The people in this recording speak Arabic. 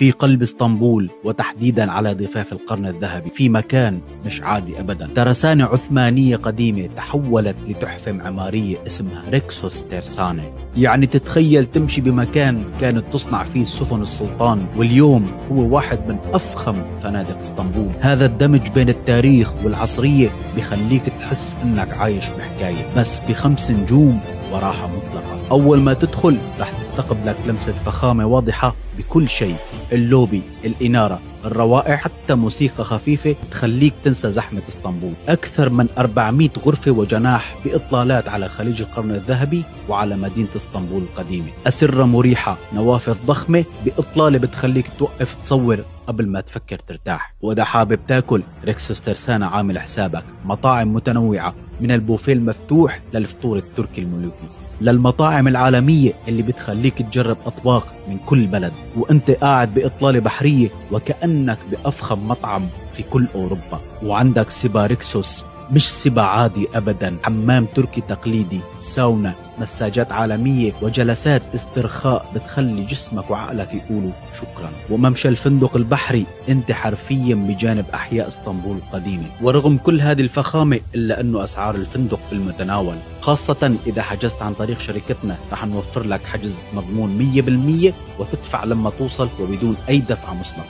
في قلب اسطنبول وتحديدا على ضفاف القرن الذهبي في مكان مش عادي أبدا. ترسانة عثمانية قديمة تحولت لتحفة معمارية اسمها ريكسوس ترسانة. يعني تتخيل تمشي بمكان كانت تصنع فيه سفن السلطان، واليوم هو واحد من أفخم فنادق اسطنبول. هذا الدمج بين التاريخ والعصرية بخليك تحس انك عايش بحكاية بس ب5 نجوم وراحة مطلقة. أول ما تدخل راح تستقبلك لمسة فخامة واضحة بكل شيء، اللوبي، الإنارة، الروائح، حتى موسيقى خفيفة تخليك تنسى زحمة اسطنبول. أكثر من 400 غرفة وجناح بإطلالات على خليج القرن الذهبي وعلى مدينة اسطنبول القديمة. أسرة مريحة، نوافذ ضخمة بإطلالة بتخليك توقف تصور قبل ما تفكر ترتاح. وإذا حابب تاكل، ريكسوس ترسانة عامل حسابك مطاعم متنوعة، من البوفيه المفتوح للفطور التركي الملوكي للمطاعم العالمية اللي بتخليك تجرب أطباق من كل بلد وانت قاعد بإطلالة بحرية وكأنك بأفخم مطعم في كل أوروبا. وعندك سبا ريكسوس، مش سبا عادي أبدا، حمام تركي تقليدي، ساونا، مساجات عالمية وجلسات استرخاء بتخلي جسمك وعقلك يقولوا شكرا. وممشى الفندق البحري، انت حرفيا بجانب أحياء اسطنبول القديمة. ورغم كل هذه الفخامة إلا أنه أسعار الفندق بالمتناول، خاصة إذا حجزت عن طريق شركتنا رح نوفر لك حجز مضمون 100% وتدفع لما توصل وبدون أي دفعة مسبقة.